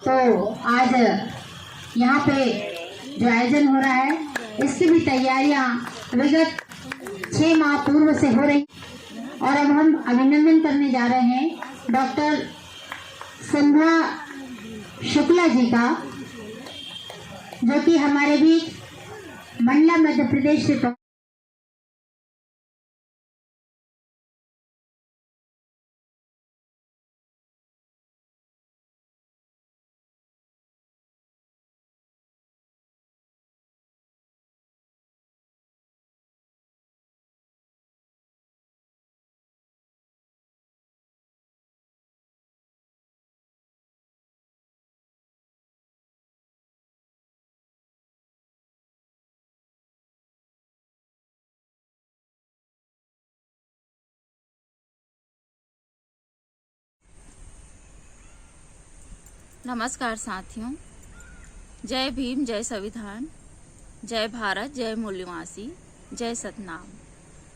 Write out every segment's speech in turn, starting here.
तो आज यहाँ पे जो आयोजन हो रहा है इसकी भी तैयारियां विगत 6 माह पूर्व से हो रही और अब हम अभिनंदन करने जा रहे हैं डॉक्टर संध्या शुक्ला जी का, जो कि हमारे बीच मंडला मध्य प्रदेश से नमस्कार साथियों, जय भीम, जय संविधान, जय भारत, जय मूल्यवासी, जय सतनाम।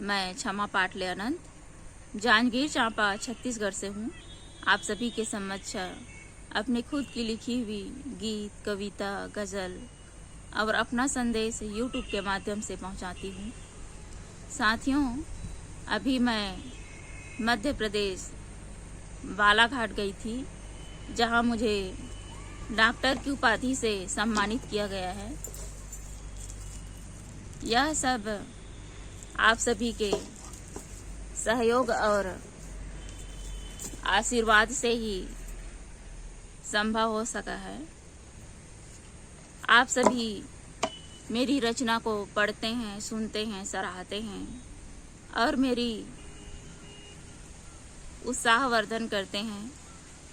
मैं क्षमा पाटले अनंत जांजगीर चांपा छत्तीसगढ़ से हूँ। आप सभी के समक्ष अपनी खुद की लिखी हुई गीत, कविता, गज़ल और अपना संदेश यूट्यूब के माध्यम से पहुँचाती हूँ। साथियों, अभी मैं मध्य प्रदेश बालाघाट गई थी, जहां मुझे डॉक्टर की उपाधि से सम्मानित किया गया है। यह सब आप सभी के सहयोग और आशीर्वाद से ही संभव हो सका है। आप सभी मेरी रचना को पढ़ते हैं, सुनते हैं, सराहते हैं और मेरी उत्साहवर्धन करते हैं।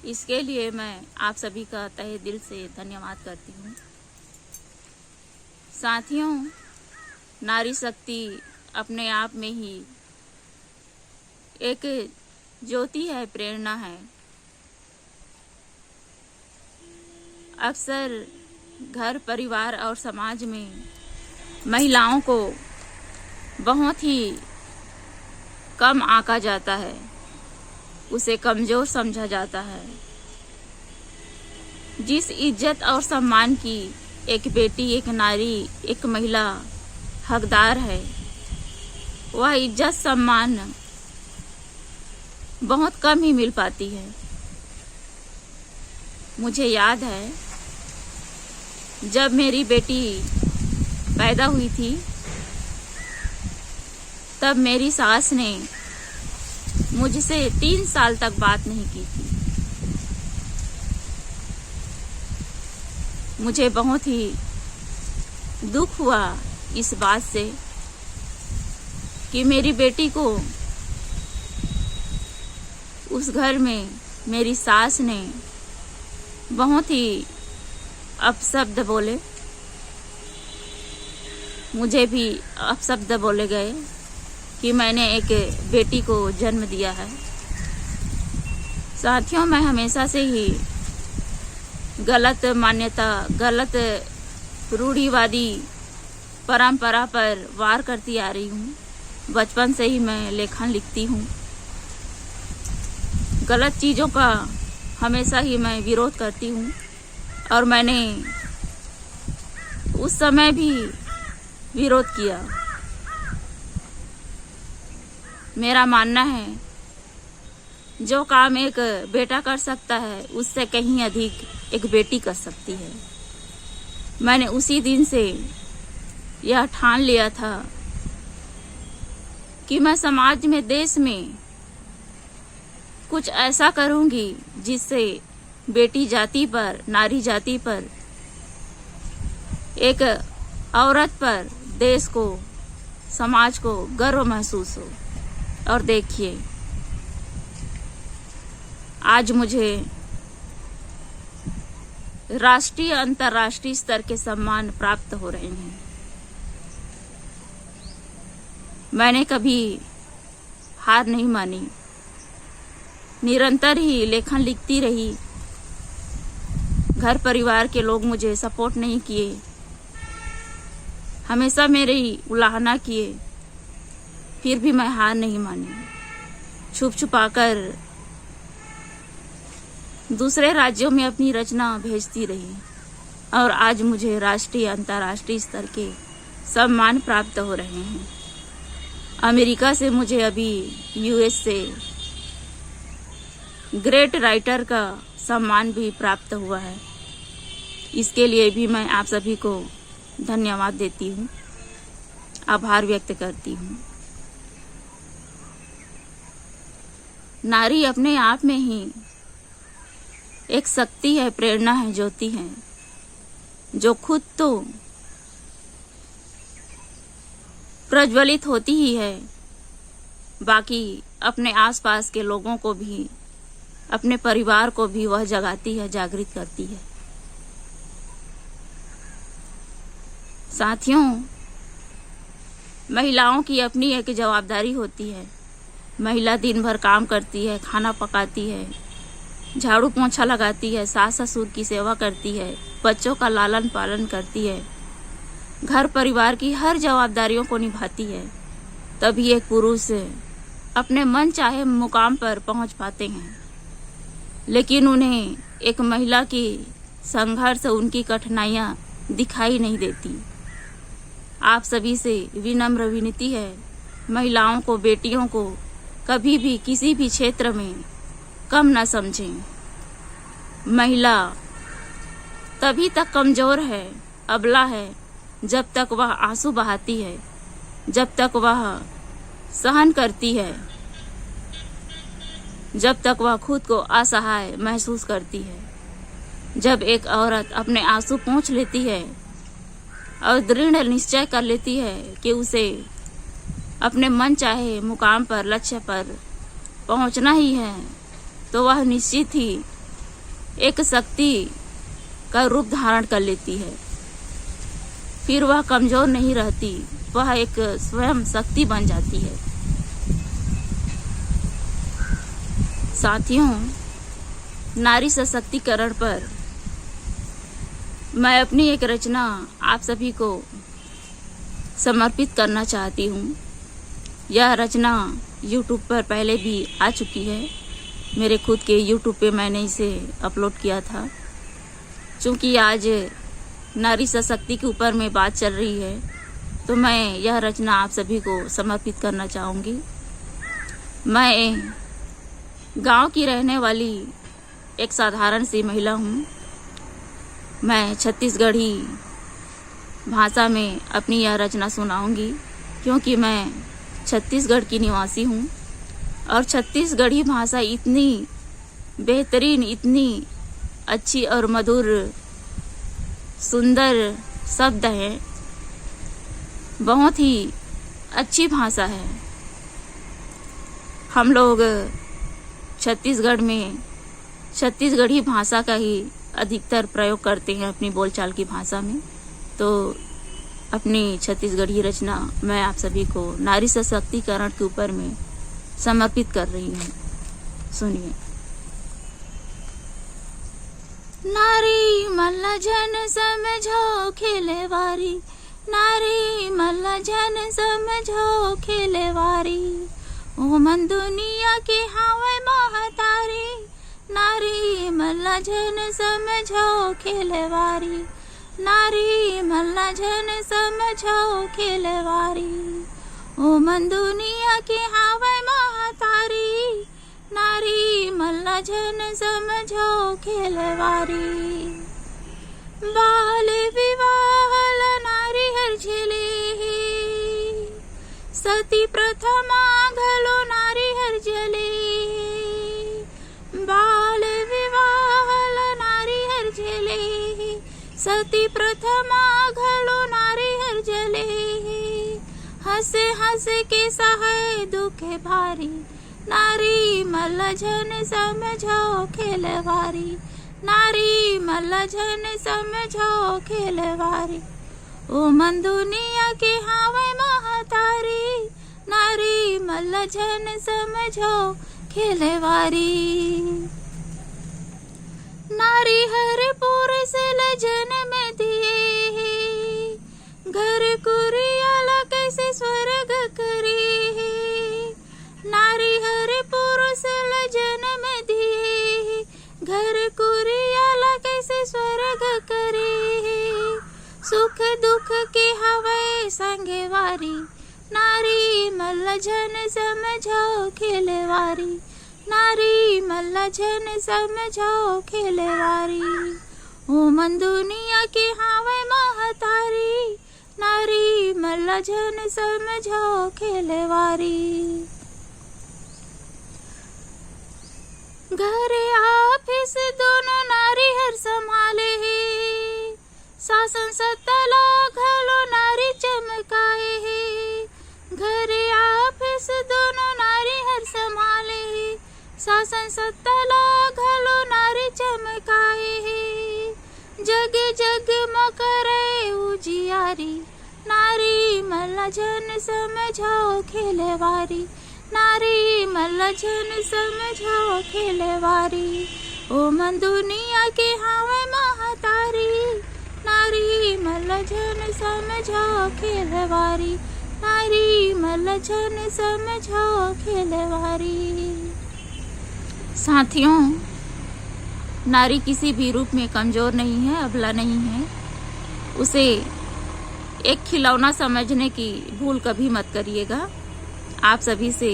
इसके लिए मैं आप सभी का तहे दिल से धन्यवाद करती हूँ। साथियों, नारी शक्ति अपने आप में ही एक ज्योति है, प्रेरणा है। अक्सर घर, परिवार और समाज में महिलाओं को बहुत ही कम आंका जाता है, उसे कमजोर समझा जाता है। जिस इज्जत और सम्मान की एक बेटी, एक नारी, एक महिला हकदार है, वह इज्जत, सम्मान बहुत कम ही मिल पाती है। मुझे याद है जब मेरी बेटी पैदा हुई थी, तब मेरी सास ने मुझसे 3 साल तक बात नहीं की थी। मुझे बहुत ही दुख हुआ इस बात से कि मेरी बेटी को उस घर में मेरी सास ने बहुत ही अपशब्द बोले, मुझे भी अपशब्द बोले गए कि मैंने एक बेटी को जन्म दिया है। साथियों, मैं हमेशा से ही गलत मान्यता, गलत रूढ़िवादी परंपरा पर वार करती आ रही हूँ। बचपन से ही मैं लेखन लिखती हूँ। गलत चीज़ों का हमेशा ही मैं विरोध करती हूँ और मैंने उस समय भी विरोध किया। मेरा मानना है जो काम एक बेटा कर सकता है, उससे कहीं अधिक एक बेटी कर सकती है। मैंने उसी दिन से यह ठान लिया था कि मैं समाज में, देश में कुछ ऐसा करूंगी जिससे बेटी जाति पर, नारी जाति पर, एक औरत पर देश को, समाज को गर्व महसूस हो। और देखिए, आज मुझे राष्ट्रीय, अंतर्राष्ट्रीय स्तर के सम्मान प्राप्त हो रहे हैं। मैंने कभी हार नहीं मानी, निरंतर ही लेखन लिखती रही। घर परिवार के लोग मुझे सपोर्ट नहीं किए, हमेशा मेरी उलाहना किए, फिर भी मैं हार नहीं मानी। छुप छुपाकर दूसरे राज्यों में अपनी रचना भेजती रही और आज मुझे राष्ट्रीय अंतर्राष्ट्रीय स्तर के सम्मान प्राप्त हो रहे हैं। अमेरिका से मुझे अभी यूएस से ग्रेट राइटर का सम्मान भी प्राप्त हुआ है। इसके लिए भी मैं आप सभी को धन्यवाद देती हूँ, आभार व्यक्त करती हूँ। नारी अपने आप में ही एक शक्ति है, प्रेरणा है, ज्योति है, जो खुद तो प्रज्वलित होती ही है, बाकी अपने आसपास के लोगों को भी, अपने परिवार को भी वह जगाती है, जागृत करती है। साथियों, महिलाओं की अपनी एक जवाबदारी होती है। महिला दिन भर काम करती है, खाना पकाती है, झाड़ू पोंछा लगाती है, सास ससुर की सेवा करती है, बच्चों का लालन पालन करती है, घर परिवार की हर जवाबदारियों को निभाती है। तभी एक पुरुष अपने मन चाहे मुकाम पर पहुंच पाते हैं। लेकिन उन्हें एक महिला की संघर्ष, उनकी कठिनाइयां दिखाई नहीं देती। आप सभी से विनम्र विनती है, महिलाओं को, बेटियों को कभी भी किसी भी क्षेत्र में कम न समझें। महिला तभी तक कमजोर है, अबला है, जब तक वह आंसू बहाती है, जब तक वह सहन करती है, जब तक वह खुद को असहाय महसूस करती है। जब एक औरत अपने आंसू पोंछ लेती है और दृढ़ निश्चय कर लेती है कि उसे अपने मन चाहे मुकाम पर, लक्ष्य पर पहुंचना ही है, तो वह निश्चित ही एक शक्ति का रूप धारण कर लेती है। फिर वह कमजोर नहीं रहती, वह एक स्वयं शक्ति बन जाती है। साथियों, नारी सशक्तिकरण पर मैं अपनी एक रचना आप सभी को समर्पित करना चाहती हूँ। यह रचना YouTube पर पहले भी आ चुकी है। मेरे खुद के YouTube पे मैंने इसे अपलोड किया था। चूँकि आज नारी सशक्ति के ऊपर में बात चल रही है, तो मैं यह रचना आप सभी को समर्पित करना चाहूँगी। मैं गांव की रहने वाली एक साधारण सी महिला हूँ। मैं छत्तीसगढ़ी भाषा में अपनी यह रचना सुनाऊंगी, क्योंकि मैं छत्तीसगढ़ की निवासी हूँ और छत्तीसगढ़ी भाषा इतनी बेहतरीन, इतनी अच्छी और मधुर, सुंदर शब्द हैं, बहुत ही अच्छी भाषा है। हम लोग छत्तीसगढ़ में छत्तीसगढ़ी भाषा का ही अधिकतर प्रयोग करते हैं अपनी बोलचाल की भाषा में। तो अपनी छत्तीसगढ़ी रचना मैं आप सभी को नारी सशक्तिकरण के ऊपर में समर्पित कर रही हूँ। सुनिए। नारी मल्ला जन समझो खेलेवारी, नारी मल्ला जन समझो खेलेवारी, ओ मन दुनिया के हावे महतारी, नारी मल्ला जन समझो खेलेवारी, नारी मल्ला जन समझो खेलेवारी, ओ मन दुनिया के हावे महतारी, नारी मल्ला जन समझो खेलेवारी। बाल विवाह नारी हर झेले, सती प्रथमा घलो नारी हर जले, बाल विवाह नारी हर जले, सती प्रथमा घलो नारी हर जले, हंसे हंसे के सहे दुखे भारी, नारी मल्ला जन समझो खेलवारी, नारी मल्ला जन समझो खेलवारी, ओ मन दुनिया के हावे महतारी, नारी मल्ला जन समझो खेलवारी। नारी हर पुरुष ल जन्म दिए, घर कुरियाला कैसे स्वर्ग करे, नारी हर पुरुष ल जन्म दिए, घर जग करे, सुख दुख के हवे संगवारी, नारी मल्ल झन समझो खेलवारी, नारी मल्ल झन समझो खेलवारी। ओ मन दुनिया के हावे महतारी, नारी मल्ल झन समझो खेलवारी। घर ऑफिस दोनों नारी हर संभाले है, शासन सत्ता घलो नारी चमकाए है। घर ऑफिस दोनों नारी हर संभाले है, शासन सत्ता घलो नारी चमकाए है। जग जग मकरे उजियारी, नारी मल्ल झन समझो खेलवारी, नारी मल्ल झन समझो खेलवारी। ओ मन दुनिया के हावे महतारी, नारी मल्ल झन समझो खेलवारी, नारी मल्ल झन समझो खेलवारी। साथियों, नारी किसी भी रूप में कमजोर नहीं है, अबला नहीं है। उसे एक खिलौना समझने की भूल कभी मत करिएगा। आप सभी से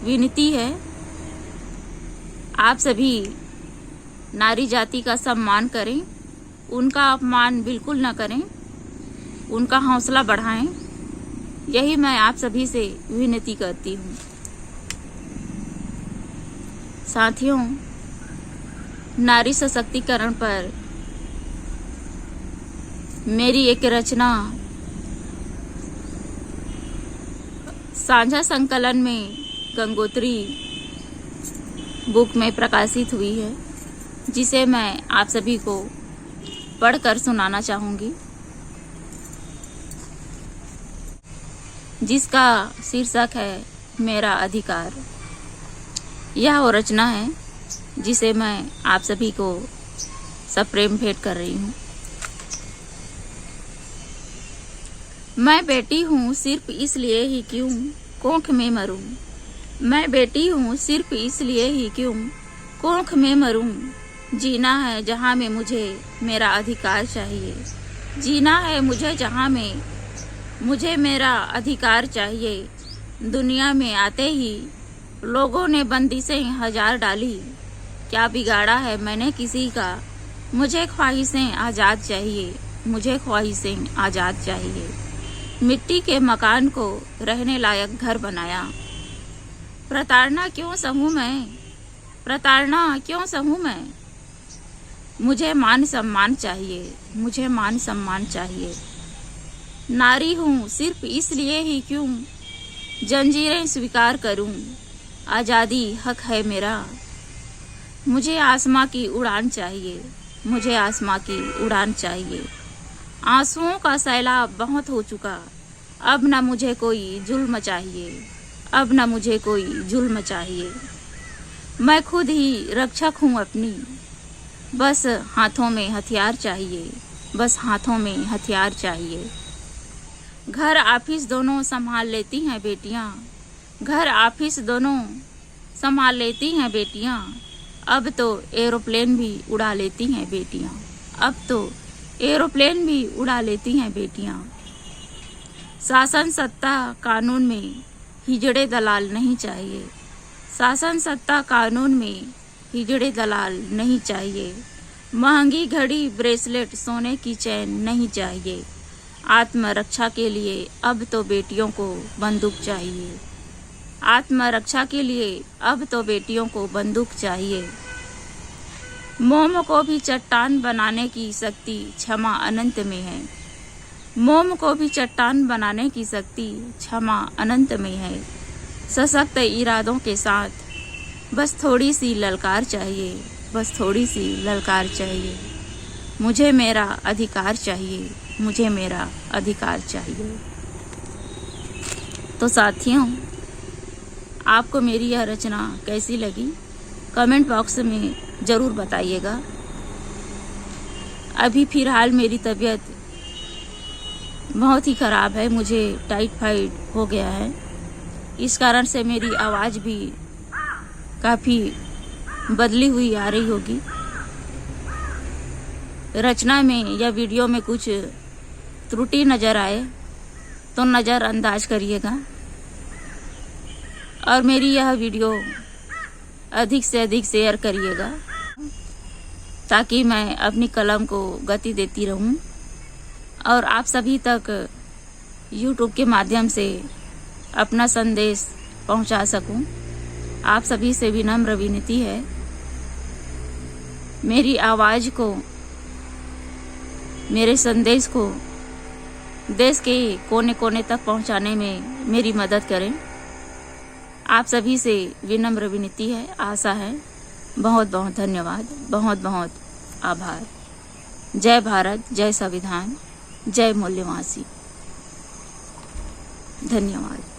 विनती है, आप सभी नारी जाति का सम्मान करें, उनका अपमान बिल्कुल न करें, उनका हौसला बढ़ाएं। यही मैं आप सभी से विनती करती हूँ। साथियों, नारी सशक्तिकरण पर मेरी एक रचना साझा संकलन में गंगोत्री बुक में प्रकाशित हुई है, जिसे मैं आप सभी को पढ़कर सुनाना चाहूँगी, जिसका शीर्षक है मेरा अधिकार। यह वो रचना है जिसे मैं आप सभी को सप्रेम भेंट कर रही हूँ। मैं बेटी हूँ सिर्फ इसलिए ही क्यों कोख में मरूं, मैं बेटी हूँ सिर्फ इसलिए ही क्यों कोख में मरूं। जीना है जहाँ में मुझे मेरा अधिकार चाहिए, जीना है मुझे जहाँ में मुझे मेरा अधिकार चाहिए। दुनिया में आते ही लोगों ने बंदिशें हजार डाली, क्या बिगाड़ा है मैंने किसी का। मुझे ख्वाहिशें आज़ाद चाहिए, मुझे ख्वाहिशें आज़ाद चाहिए। मिट्टी के मकान को रहने लायक घर बनाया। प्रताड़ना क्यों सहूं मैं, प्रताड़ना क्यों सहूं मैं। मुझे मान सम्मान चाहिए, मुझे मान सम्मान चाहिए। नारी हूँ सिर्फ इसलिए ही क्यों जंजीरें स्वीकार करूं, आज़ादी हक है मेरा। मुझे आसमां की उड़ान चाहिए, मुझे आसमां की उड़ान चाहिए। आंसुओं का सैलाब बहुत हो चुका, अब न मुझे कोई जुल्म चाहिए, अब न मुझे कोई जुल्म चाहिए। मैं खुद ही रक्षक हूँ अपनी, बस हाथों में हथियार चाहिए, बस हाथों में हथियार चाहिए। घर ऑफिस दोनों संभाल लेती हैं बेटियाँ, घर ऑफिस दोनों संभाल लेती हैं बेटियाँ। अब तो एरोप्लेन भी उड़ा लेती हैं बेटियाँ, अब तो एरोप्लेन भी उड़ा लेती हैं बेटियाँ। शासन सत्ता कानून में हिजड़े दलाल नहीं चाहिए, शासन सत्ता कानून में हिजड़े दलाल नहीं चाहिए। महंगी घड़ी ब्रेसलेट सोने की चैन नहीं चाहिए। आत्मरक्षा के लिए अब तो बेटियों को बंदूक चाहिए, आत्मरक्षा के लिए अब तो बेटियों को बंदूक चाहिए। मोम को भी चट्टान बनाने की शक्ति क्षमा अनंत में है, मोम को भी चट्टान बनाने की शक्ति क्षमा अनंत में है। सशक्त इरादों के साथ बस थोड़ी सी ललकार चाहिए, बस थोड़ी सी ललकार चाहिए। मुझे मेरा अधिकार चाहिए, मुझे मेरा अधिकार चाहिए। तो साथियों, आपको मेरी यह रचना कैसी लगी कमेंट बॉक्स में ज़रूर बताइएगा। अभी फिलहाल मेरी तबीयत बहुत ही ख़राब है, मुझे टाइफाइड हो गया है, इस कारण से मेरी आवाज़ भी काफ़ी बदली हुई आ रही होगी। रचना में या वीडियो में कुछ त्रुटि नज़र आए तो नज़रअंदाज करिएगा और मेरी यह वीडियो अधिक से अधिक शेयर करिएगा ताकि मैं अपनी कलम को गति देती रहूं और आप सभी तक YouTube के माध्यम से अपना संदेश पहुंचा सकूं। आप सभी से विनम्र विनती है, मेरी आवाज़ को, मेरे संदेश को देश के कोने कोने तक पहुंचाने में मेरी मदद करें। आप सभी से विनम्र विनती है, आशा है। बहुत बहुत धन्यवाद, बहुत बहुत आभार। जय भारत, जय संविधान, जय मूल्यवासी। धन्यवाद।